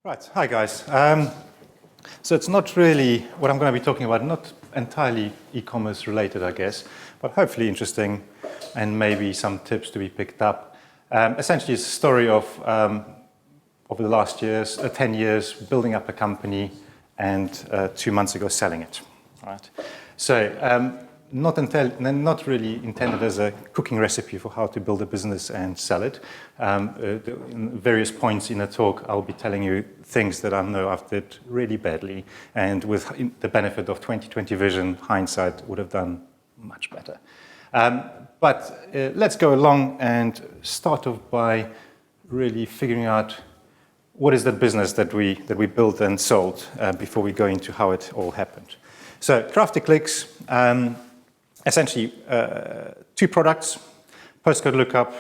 Right, hi guys. So it's not really what I'm going to be talking about, not entirely e-commerce related, I guess, but hopefully interesting and maybe some tips to be picked up. Essentially, it's a story of over the last 10 years, building up a company and 2 months ago selling it. Right. So not really intended as a cooking recipe for how to build a business and sell it. In various points in the talk, I'll be telling you things that I know I've did really badly, and with the benefit of 20/20 vision, hindsight would have done much better. But let's go along and start off by really figuring out what is the business that we built and sold before we go into how it all happened. So Crafty clicks. Essentially, two products, postcode lookup.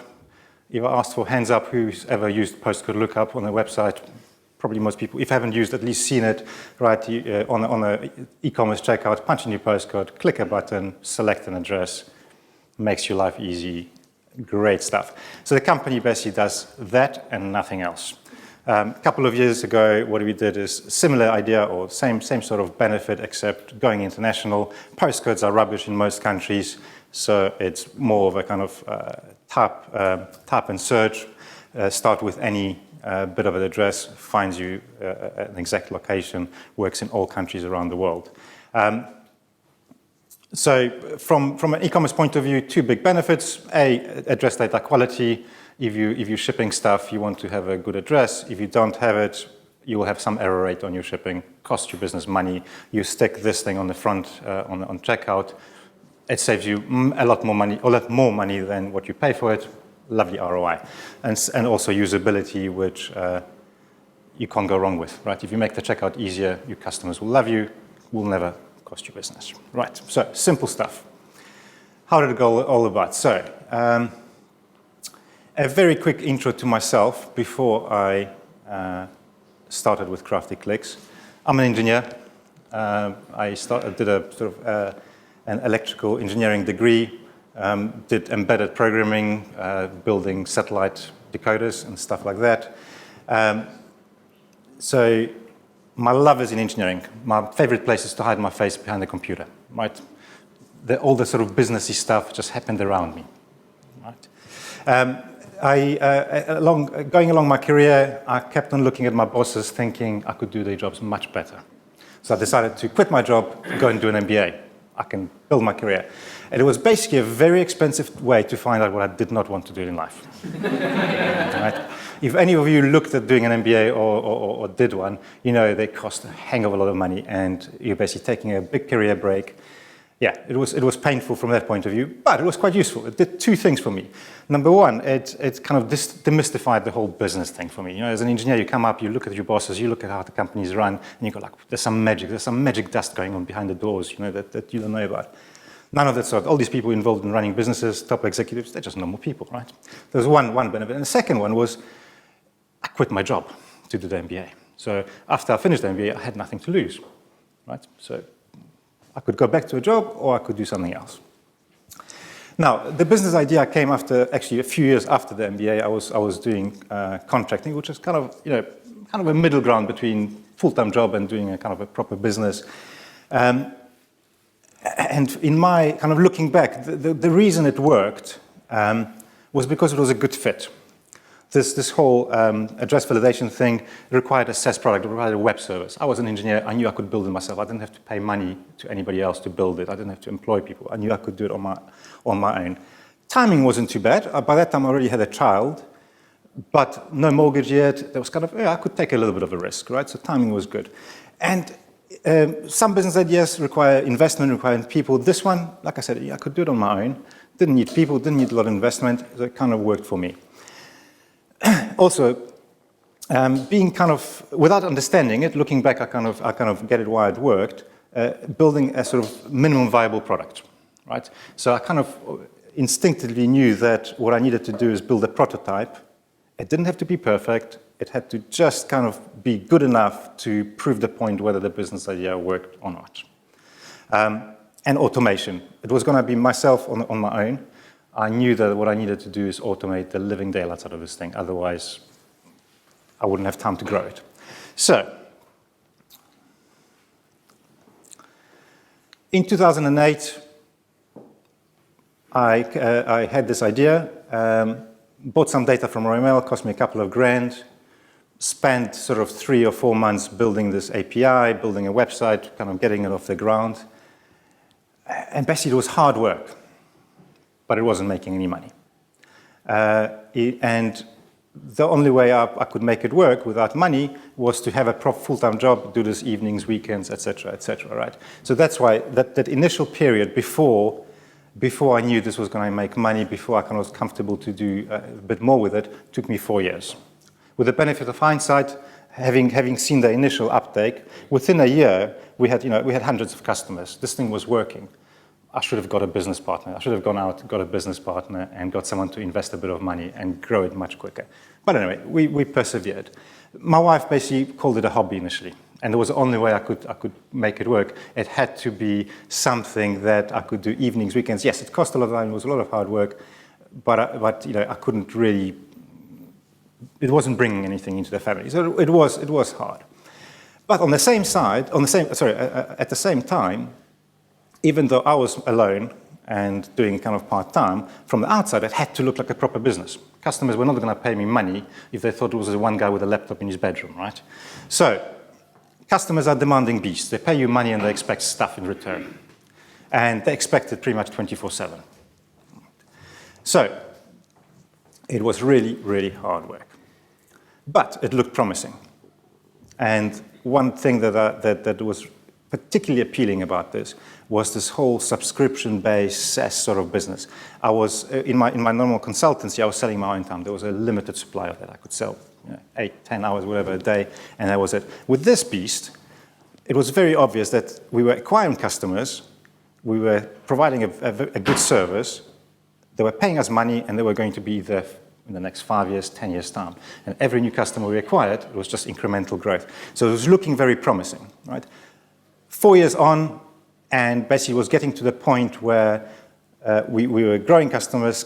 If I asked for hands up, who's ever used postcode lookup on a website? Probably most people. If you haven't used, at least seen it, right? On an e-commerce checkout, punch in your postcode, click a button, select an address, makes your life easy. Great stuff. So the company basically does that and nothing else. A couple of years ago, what we did is similar idea or same sort of benefit, except going international. Postcodes are rubbish in most countries, so it's more of a kind of tap and search. Start with any bit of an address, finds you an exact location, works in all countries around the world. So from an e-commerce point of view, two big benefits. Address data quality. If you're shipping stuff, you want to have a good address. If you don't have it, you will have some error rate on your shipping, cost your business money. You stick this thing on the front on checkout. It saves you a lot more money than what you pay for it. Lovely ROI. And also usability, which you can't go wrong with, right? If you make the checkout easier, your customers will love you, will never cost you business. Right, so simple stuff. How did it go all about? So, a very quick intro to myself before I started with Crafty Clicks. I'm an engineer. I did a sort of an electrical engineering degree, did embedded programming, building satellite decoders and stuff like that. So my love is in engineering. My favorite place is to hide my face behind the computer, right? All the sort of businessy stuff just happened around me, right? Going along my career, I kept on looking at my bosses thinking I could do their jobs much better. So I decided to quit my job, go and do an MBA. I can build my career. And it was basically a very expensive way to find out what I did not want to do in life. Right? If any of you looked at doing an MBA or did one, you know they cost a hang of a lot of money, and you're basically taking a big career break. Yeah, it was painful from that point of view, but it was quite useful. It did two things for me. Number one, it kind of demystified the whole business thing for me. You know, as an engineer, you come up, you look at your bosses, you look at how the companies run, and you go like, there's some magic dust going on behind the doors, you know, that you don't know about. None of that sort. All these people involved in running businesses, top executives, they're just normal people, right? There's one benefit. And the second one was I quit my job to do the MBA. So after I finished the MBA, I had nothing to lose, right? So I could go back to a job or I could do something else. Now, the business idea came after, actually a few years after the MBA. I was doing contracting, which is kind of a middle ground between full-time job and doing a kind of a proper business. And in my kind of looking back, the reason it worked was because it was a good fit. This whole address validation thing required a SaaS product, it required a web service. I was an engineer, I knew I could build it myself. I didn't have to pay money to anybody else to build it. I didn't have to employ people. I knew I could do it on my own. Timing wasn't too bad. By that time I already had a child, but no mortgage yet. There was kind of, I could take a little bit of a risk, right? So timing was good. And some business ideas require investment, require people. This one, like I said, I could do it on my own. Didn't need people, didn't need a lot of investment. So it kind of worked for me. Also, being kind of, without understanding it, looking back, I kind of get it why it worked, building a sort of minimum viable product, right? So I kind of instinctively knew that what I needed to do is build a prototype. It didn't have to be perfect. It had to just kind of be good enough to prove the point whether the business idea worked or not. And automation. It was going to be myself on my own. I knew that what I needed to do is automate the living daylights out of this thing. Otherwise, I wouldn't have time to grow it. So, in 2008, I had this idea, bought some data from Royal, cost me a couple of grand, spent sort of 3 or 4 months building this API, building a website, kind of getting it off the ground. And basically it was hard work, but it wasn't making any money. And the only way I could make it work without money was to have a full-time job, do this evenings, weekends, etc., right? So that's why that initial period before I knew this was going to make money, before I kind of was comfortable to do a bit more with it, took me 4 years. With the benefit of hindsight, having seen the initial uptake, within a year we had hundreds of customers. This thing was working. I should have got a business partner. I should have gone out, got a business partner, and got someone to invest a bit of money and grow it much quicker. But anyway, we persevered. My wife basically called it a hobby initially, and it was the only way I could make it work. It had to be something that I could do evenings, weekends. Yes, it cost a lot of time. It was a lot of hard work, but I couldn't really. It wasn't bringing anything into the family, so it was hard. But at the same time, even though I was alone and doing kind of part-time, from the outside, it had to look like a proper business. Customers were not going to pay me money if they thought it was one guy with a laptop in his bedroom, right? So, customers are demanding beasts. They pay you money and they expect stuff in return. And they expect it pretty much 24/7. So, it was really, really hard work. But it looked promising. And one thing that was particularly appealing about this was this whole subscription-based SaaS sort of business. I was, in my normal consultancy, I was selling my own time. There was a limited supply of that. I could sell 8, 10 hours, whatever, a day, and that was it. With this beast, it was very obvious that we were acquiring customers, we were providing a good service, they were paying us money, and they were going to be there in the next 5 years, 10 years' time. And every new customer we acquired, it was just incremental growth. So it was looking very promising, right? 4 years on, and basically was getting to the point where we were growing customers.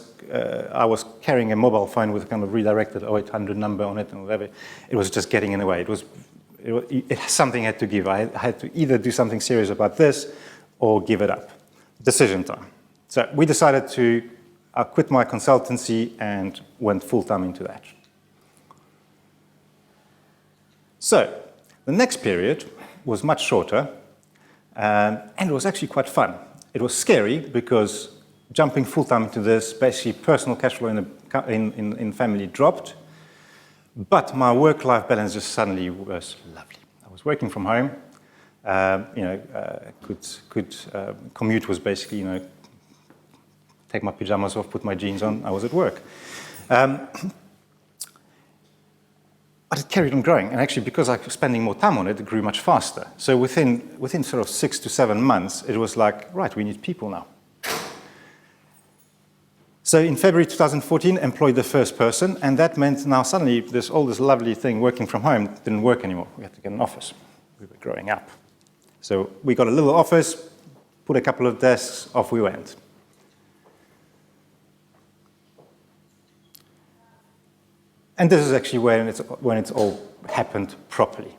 I was carrying a mobile phone with a kind of redirected 0800 number on it and whatever. It was just getting in the way. Something had to give. I had to either do something serious about this or give it up. Decision time. So we decided to quit my consultancy and went full-time into that. So the next period was much shorter. And it was actually quite fun. It was scary because jumping full-time into this, basically personal cash flow in family dropped, but my work-life balance just suddenly was lovely. I was working from home, commute was basically, take my pajamas off, put my jeans on, I was at work. But it carried on growing, and actually because I was spending more time on it, it grew much faster. So within sort of 6 to 7 months, it was like, right, we need people now. So in February 2014, employed the first person, and that meant now suddenly all this lovely thing working from home didn't work anymore. We had to get an office. We were growing up. So we got a little office, put a couple of desks, off we went. And this is actually when it's all happened properly.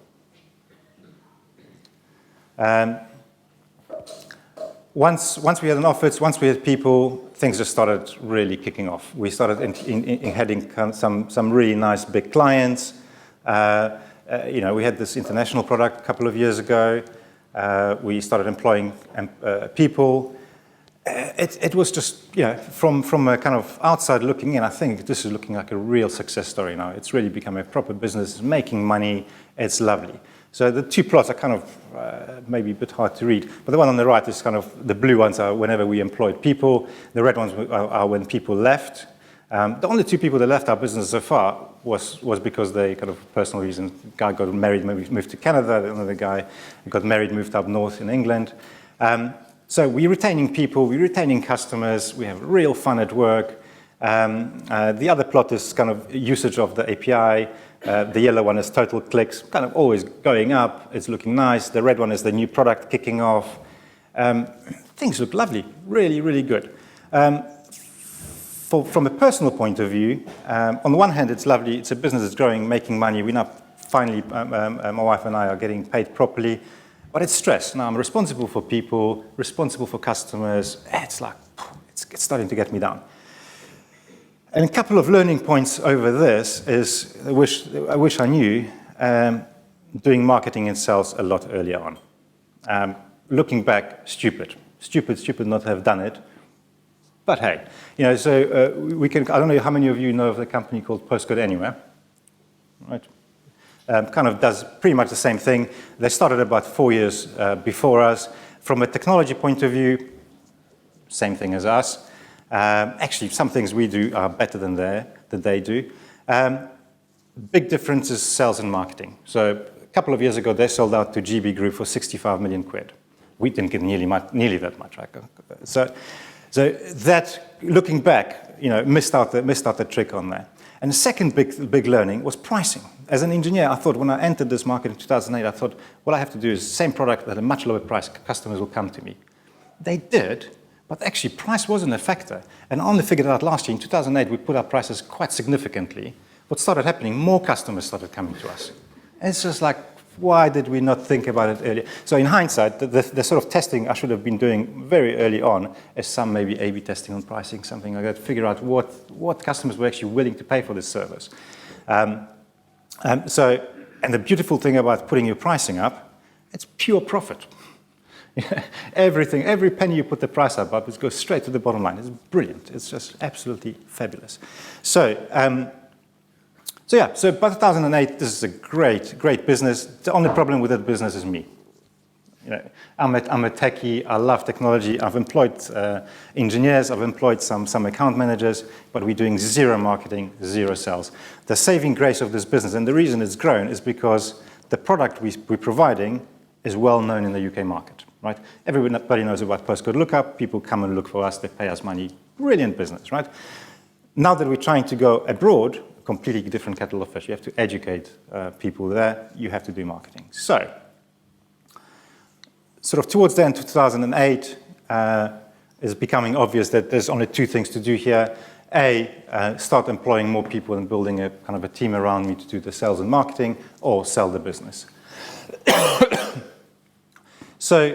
Once we had an office, once we had people, things just started really kicking off. We started having some really nice big clients. We had this international product a couple of years ago. We started employing people. It was just, from a kind of outside looking in, I think this is looking like a real success story now. It's really become a proper business, it's making money, it's lovely. So the two plots are kind of maybe a bit hard to read, but the one on the right is kind of, the blue ones are whenever we employed people, the red ones are when people left. The only two people that left our business so far was because they kind of personal reasons. Guy got married, maybe moved to Canada, another guy got married, moved up north in England. So we're retaining people, we're retaining customers, we have real fun at work. The other plot is kind of usage of the API. The yellow one is total clicks, kind of always going up, it's looking nice. The red one is the new product kicking off. Things look lovely, really, really good. From a personal point of view, on the one hand, it's lovely, it's a business that's growing, making money. We're now finally, my wife and I are getting paid properly. But it's stress. Now I'm responsible for people, responsible for customers. It's like, it's starting to get me down. And a couple of learning points over this is, I wish I knew, doing marketing and sales a lot earlier on. Looking back, stupid not to have done it. But hey, so we can, I don't know how many of you know of a company called Postcode Anywhere, right? Kind of does pretty much the same thing. They started about 4 years before us. From a technology point of view, same thing as us. Actually, some things we do are better than they do. Big difference is sales and marketing. So a couple of years ago, they sold out to GB Group for 65 million quid. We didn't get nearly that much. Right? So that, looking back, missed out the trick on that. And the second big learning was pricing. As an engineer, I thought when I entered this market in 2008, I thought, what I have to do is the same product at a much lower price, customers will come to me. They did, but actually price wasn't a factor. And I only figured out last year, in 2008, we put our prices quite significantly. What started happening, more customers started coming to us. And it's just like, why did we not think about it earlier? So in hindsight, the sort of testing I should have been doing very early on is some maybe A/B testing on pricing, something like that, figure out what customers were actually willing to pay for this service. And the beautiful thing about putting your pricing up, it's pure profit. Every penny you put the price up, it goes straight to the bottom line. It's brilliant. It's just absolutely fabulous. So by 2008, this is a great business. The only problem with that business is me. I'm a techie. I love technology. I've employed engineers. I've employed some account managers, but we're doing zero marketing, zero sales. The saving grace of this business, and the reason it's grown, is because the product we're providing is well known in the UK market. Right? Everybody knows about postcode lookup. People come and look for us. They pay us money. Brilliant business, right? Now that we're trying to go abroad, completely different kettle of fish. You have to educate people there. You have to do marketing. So, sort of towards the end of 2008, it's becoming obvious that there's only two things to do here. Start employing more people and building a kind of a team around me to do the sales and marketing, or sell the business. So,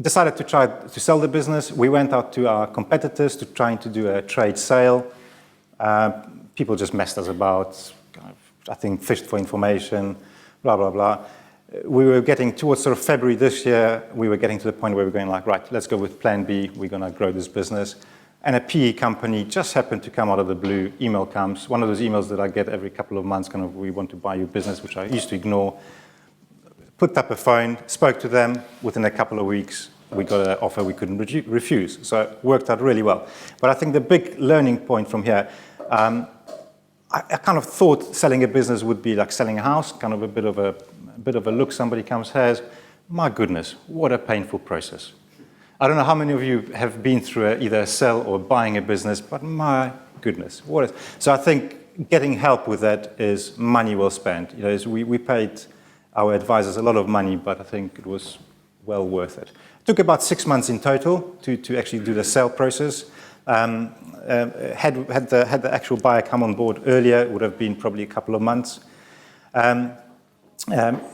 decided to try to sell the business. We went out to our competitors to trying to do a trade sale. People just messed us about, I think fished for information, blah, blah, blah. We were getting towards sort of February this year, we were getting to the point where we're going like, right, let's go with plan B, we're going to grow this business. And a PE company just happened to come out of the blue, email comes, one of those emails that I get every couple of months, kind of, we want to buy your business, which I used to ignore. Put up a phone, spoke to them, within a couple of weeks, we got an offer we couldn't refuse. So it worked out really well. But I think the big learning point from here, I kind of thought selling a business would be like selling a house, kind of a bit of a look somebody comes, has. My goodness, what a painful process. I don't know how many of you have been through either a sell or buying a business, but my goodness, so I think getting help with that is money well spent. We paid our advisors a lot of money, but I think it was well worth it. It took about 6 months in total to actually do the sale process. Had the actual buyer come on board earlier, it would have been probably a couple of months.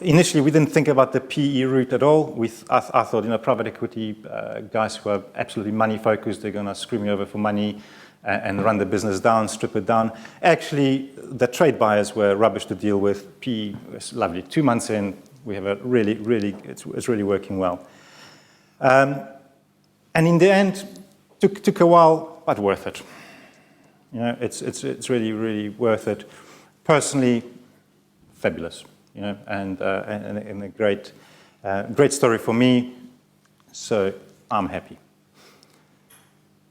Initially, we didn't think about the PE route at all. I thought, private equity guys who are absolutely money focused, they're going to screw me over for money and run the business down, strip it down. Actually, the trade buyers were rubbish to deal with. PE was lovely. 2 months in, we have it's really working well. And in the end, took a while, but worth it. It's really worth it. Personally, fabulous. And a great story for me. So I'm happy.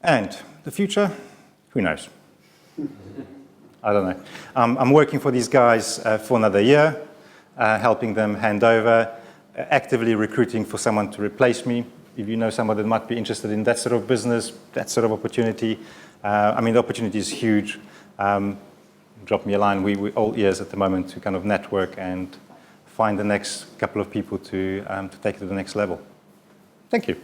And the future, who knows? I don't know. I'm working for these guys for another year, helping them hand over, actively recruiting for someone to replace me. If you know someone that might be interested in that sort of business, that sort of opportunity, the opportunity is huge. Drop me a line. We're all ears at the moment to kind of network and find the next couple of people to take it to the next level. Thank you.